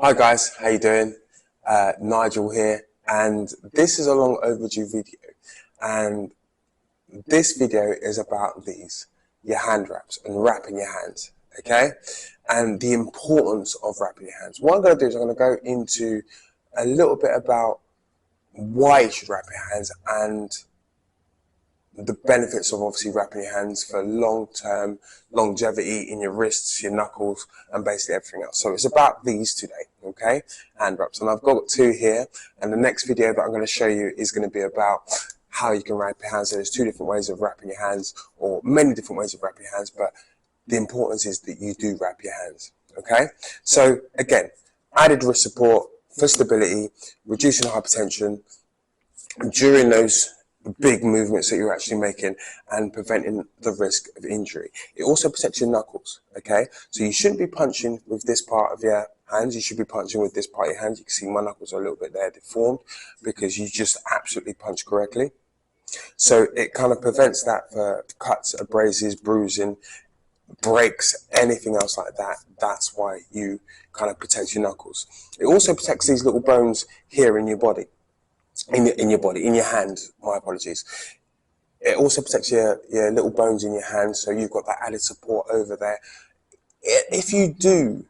Hi guys, how you doing? Nigel here, and this is a long overdue video, and this video is about your hand wraps and wrapping your hands, okay? And the importance of wrapping your hands. What I'm going to do is I'm going to go into a little bit about why you should wrap your hands and the benefits of obviously wrapping your hands for long-term longevity in your wrists, your knuckles, and basically everything else. So it's about these today, okay? Hand wraps. And I've got two here, and the next video that I'm going to show you is going to be about how you can wrap your hands. So there's two different ways of wrapping your hands, or many different ways of wrapping your hands, but the importance is that you do wrap your hands, okay? So again, added wrist support for stability, reducing hypertension during those big movements that you're actually making and preventing the risk of injury. It also protects your knuckles, okay? So you shouldn't be punching with this part of your hands, you should be punching with this part of your hands. You can see my knuckles are a little bit there deformed because you just absolutely punch correctly. So it kind of prevents that for cuts, abrasions, bruising, breaks, anything else like that. That's why you kind of protect your knuckles. It also protects these little bones here in your body. In your hand, my apologies. It also protects your little bones in your hand, so you've got that added support over there. If you do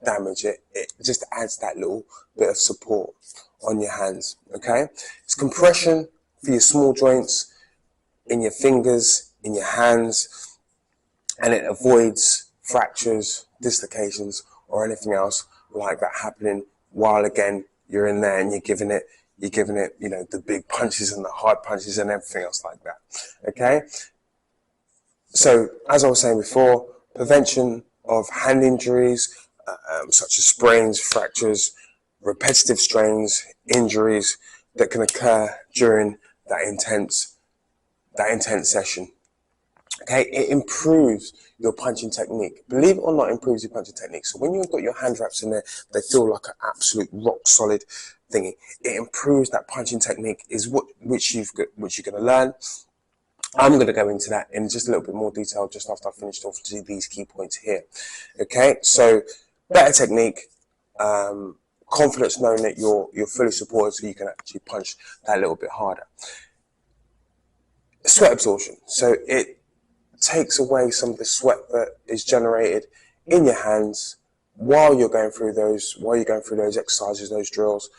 damage it, it just adds that little bit of support on your hands, okay? It's compression for your small joints, in your fingers, in your hands, and it avoids fractures, dislocations, or anything else like that happening while, again, you're in there and you're giving it, you know, the big punches and the hard punches and everything else like that, okay? So, as I was saying before, prevention of hand injuries, such as sprains, fractures, repetitive strains, injuries that can occur during that intense session. Okay, it improves your punching technique. Believe it or not, it improves your punching technique. So when you've got your hand wraps in there, they feel like an absolute rock solid thingy. It improves that punching technique, is which you're going to learn. I'm going to go into that in just a little bit more detail just after I've finished off these key points here. Okay, so better technique, confidence knowing that you're fully supported, so you can actually punch that little bit harder. Sweat absorption. So it takes away some of the sweat that is generated in your hands while you're going through those exercises, those drills,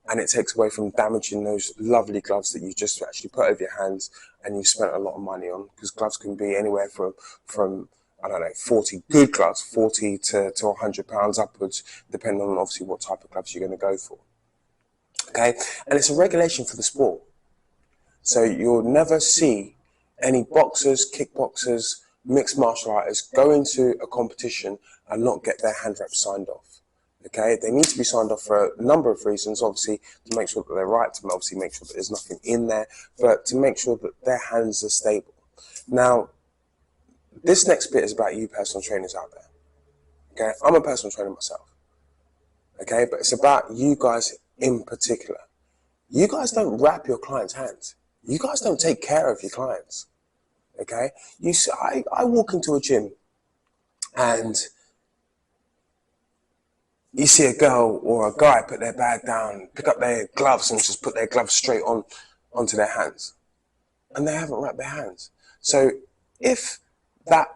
and it takes away from damaging those lovely gloves that you just actually put over your hands and you spent a lot of money on, because gloves can be anywhere from I don't know, 40 good gloves, 40 to 100 pounds upwards, depending on obviously what type of gloves you're going to go for. Okay, and it's a regulation for the sport. So you'll never see any boxers, kickboxers, mixed martial artists go into a competition and not get their hand wraps signed off. Okay, they need to be signed off for a number of reasons, obviously to make sure that they're right, to obviously make sure that there's nothing in there, but to make sure that their hands are stable. Now, this next bit is about you personal trainers out there. Okay, I'm a personal trainer myself. Okay, but it's about you guys in particular. You guys don't wrap your clients' hands. You guys don't take care of your clients, okay? I walk into a gym and you see a girl or a guy put their bag down, pick up their gloves and just put their gloves straight onto their hands. And they haven't wrapped their hands. So if that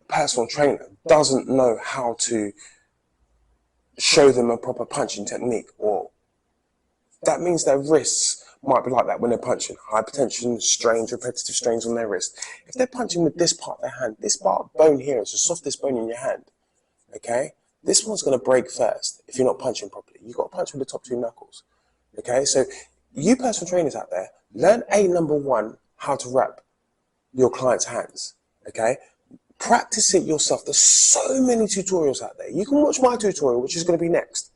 personal trainer doesn't know how to show them a proper punching technique, or that means their wrists might be like that when they're punching. Hypertension, strains, repetitive strains on their wrist. If they're punching with this part of their hand, this part of bone here is the softest bone in your hand, okay? This one's going to break first if you're not punching properly. You've got to punch with the top two knuckles, okay? So you personal trainers out there, learn number one, how to wrap your client's hands, okay? Practice it yourself. There's so many tutorials out there. You can watch my tutorial, which is going to be next.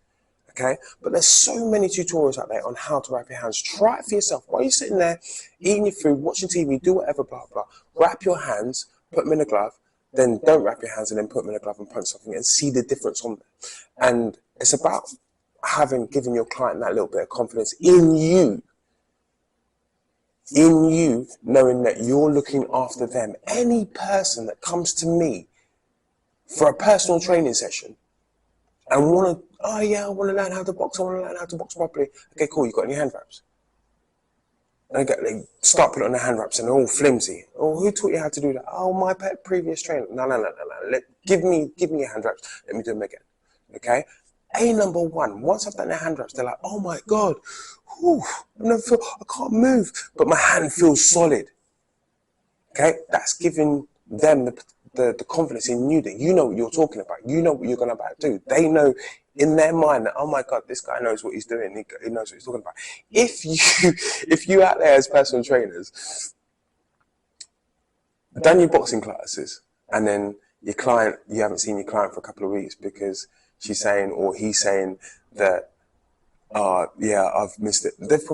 Okay, but there's so many tutorials out there on how to wrap your hands. Try it for yourself. While you're sitting there, eating your food, watching TV, do whatever, blah, blah. Wrap your hands, put them in a glove, then don't wrap your hands and then put them in a glove and punch something and see the difference on them. And it's about giving your client that little bit of confidence in you, knowing that you're looking after them. Any person that comes to me for a personal training session and want to Oh yeah, I want to learn how to box. I want to learn how to box properly. Okay, cool. You got any hand wraps? And they start putting on the hand wraps and they're all flimsy. Oh, who taught you how to do that? Oh, my previous trainer. No. Give me your hand wraps. Let me do them again. Okay? Number one, once I've done the hand wraps, they're like, oh my God, whew, I can't move, but my hand feels solid. Okay? That's giving them the confidence in you that you know what you're talking about. You know what you're going to about to do. They know in their mind that, oh my God, this guy knows what he's doing. He knows what he's talking about. If you out there as personal trainers, done your boxing classes, and then your client, you haven't seen your client for a couple of weeks because she's saying or he's saying that, yeah, I've missed it. They've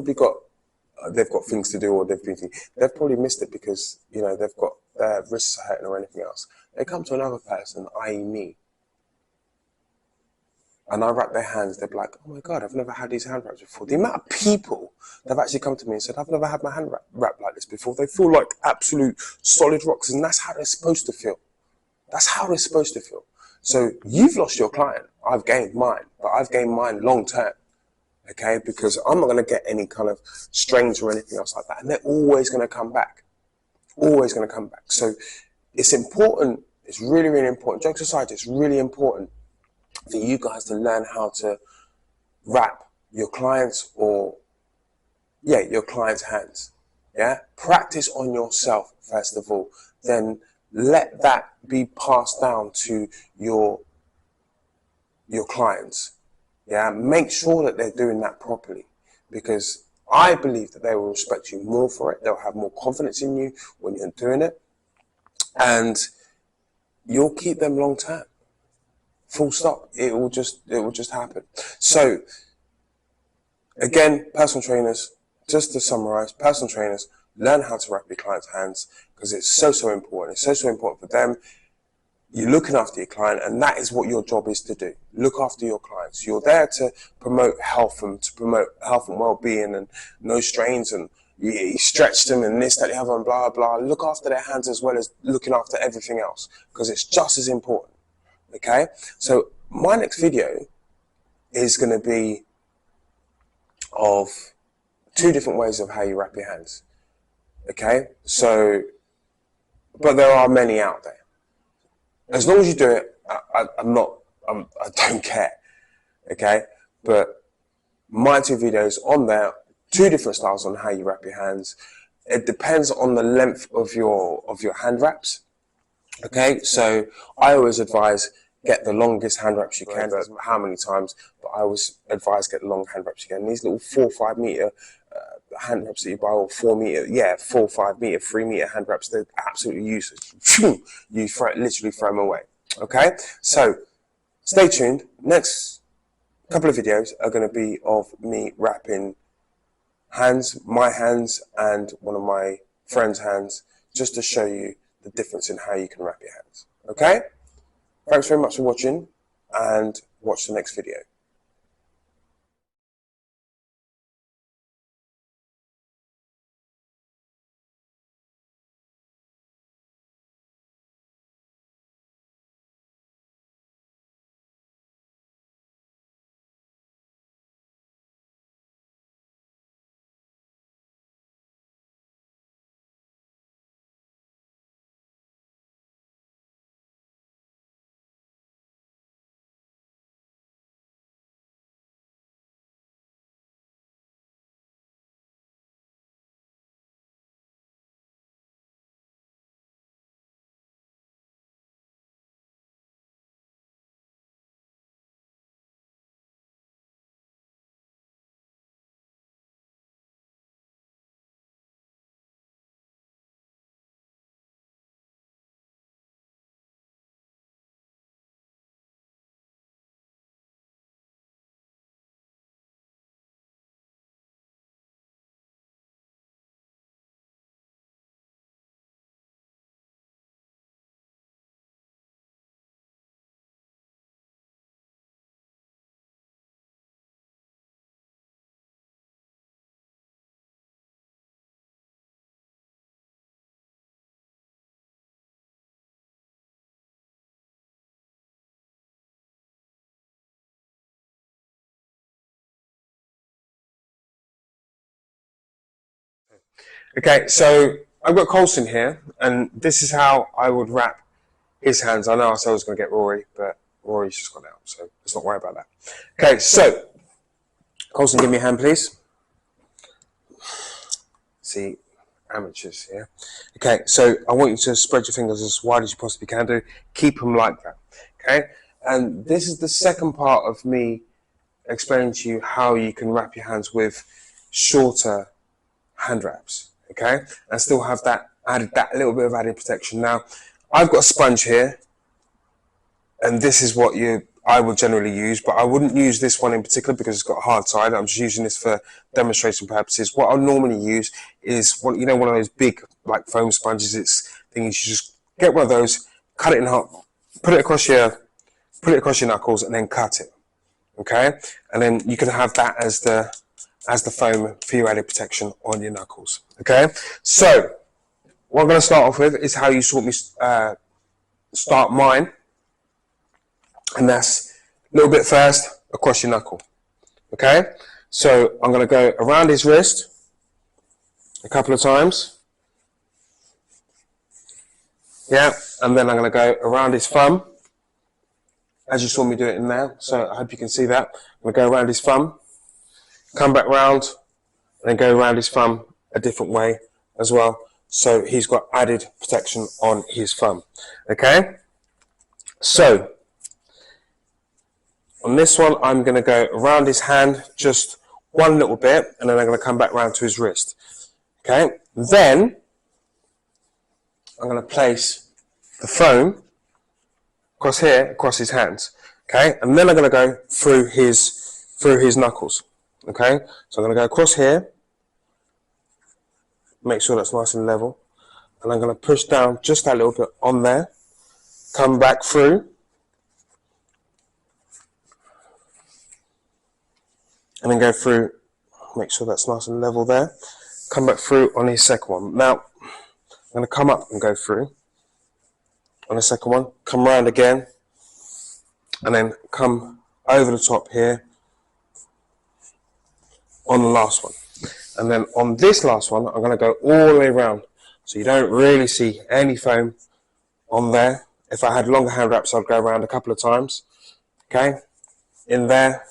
got things to do, or they've probably missed it because they've got their wrists are hurting or anything else. They come to another person, i.e. me, and I wrap their hands. They're like, oh my God, I've never had these hand wraps before. The amount of people that have actually come to me and said, I've never had my hand wrapped like this before. They feel like absolute solid rocks, and that's how they're supposed to feel. That's how they're supposed to feel. So you've lost your client. I've gained mine, but I've gained mine long term. Okay, because I'm not going to get any kind of strains or anything else like that. And they're always going to come back. Always going to come back. So it's important. It's really, really important. Jokes aside, it's really important for you guys to learn how to wrap your clients your clients' hands. Yeah. Practice on yourself, first of all. Then let that be passed down to your clients. Yeah, make sure that they're doing that properly, because I believe that they will respect you more for it. They'll have more confidence in you when you're doing it, and you'll keep them long term. Full stop. It will just happen. So again, personal trainers, just to summarize, personal trainers, learn how to wrap your clients' hands, because it's so important. It's so important for them. You're looking after your client, and that is what your job is to do. Look after your clients. You're there to promote health and well-being and no strains, and you stretch them and this, that, the other, and blah, blah. Look after their hands as well as looking after everything else, because it's just as important. Okay? So my next video is going to be of 2 different ways of how you wrap your hands. Okay? So, but there are many out there. As long as you do it, I don't care, okay? But my 2 videos on there, 2 different styles on how you wrap your hands. It depends on the length of your hand wraps, okay? So I always advise get the longest hand wraps you can. Doesn't matter how many times, but I always advise get the long hand wraps you can. These little 4 or 5 meter hand wraps that you buy, or 4 meter, 4 or 5 meter, 3 meter hand wraps, they're absolutely useless. You literally throw them away. Okay, so stay tuned. Next couple of videos are going to be of me wrapping hands, my hands, and one of my friend's hands, just to show you the difference in how you can wrap your hands. Okay, thanks very much for watching, and watch the next video. Okay, so I've got Colson here, and this is how I would wrap his hands. I know I said I was going to get Rory, but Rory's just gone out, so let's not worry about that. Okay, so Colson, give me a hand, please. See, amateurs here. Okay, so I want you to spread your fingers as wide as you possibly can do. Keep them like that. Okay, and this is the second part of me explaining to you how you can wrap your hands with shorter hand wraps. Okay, and still have that little bit of added protection. Now, I've got a sponge here, and this is what I would generally use, but I wouldn't use this one in particular because it's got a hard side. I'm just using this for demonstration purposes. What I normally use is one of those big like foam sponges. It's things you just get one of those, cut it in half, put it across your knuckles, and then cut it. Okay, and then you can have that as the foam for your added protection on your knuckles. Okay, so what I'm going to start off with is how you start mine. And that's a little bit first across your knuckle. Okay, so I'm going to go around his wrist a couple of times. Yeah, and then I'm going to go around his thumb, as you saw me do it in there. So I hope you can see that. I'm going to go around his thumb, come back round, and then go around his thumb a different way as well. So he's got added protection on his thumb. Okay, so on this one, I'm going to go around his hand just one little bit, and then I'm going to come back round to his wrist. Okay, then I'm going to place the foam across here, across his hands. Okay, and then I'm going to go through his knuckles. Okay, so I'm going to go across here, make sure that's nice and level, and I'm going to push down just that little bit on there, come back through, and then go through, make sure that's nice and level there, come back through on his second one. Now, I'm going to come up and go through on the second one, come round again, and then come over the top here on the last one. And then on this last one, I'm going to go all the way around, so you don't really see any foam on there. If I had longer hand wraps, I'd go around a couple of times. Okay, in there,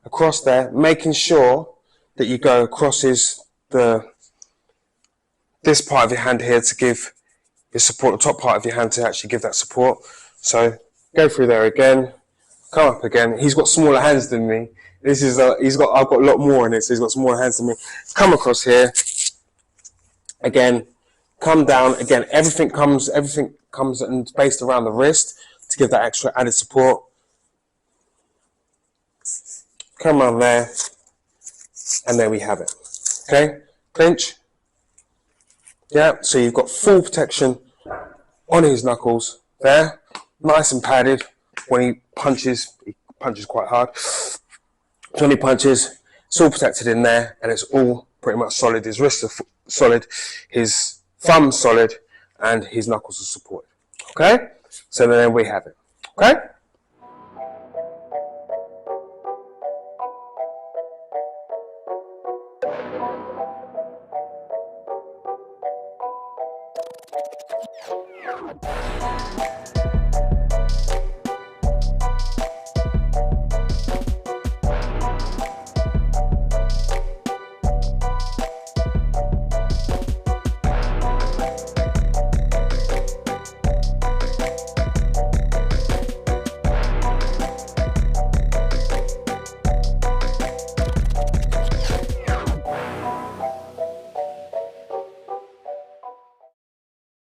across there, making sure that you go across this part of your hand here to give your support, the top part of your hand to actually give that support. So go through there again, come up again. He's got smaller hands than me. I've got a lot more in it, so he's got smaller hands than me. Come across here again, come down again. Everything comes and based around the wrist to give that extra added support. Come on there, and there we have it. Okay, clinch. Yeah, so you've got full protection on his knuckles there, nice and padded. When he punches quite hard. So when he punches, it's all protected in there, and it's all pretty much solid. His wrists are solid, his thumb's solid, and his knuckles are supported. Okay, so then we have it. Okay.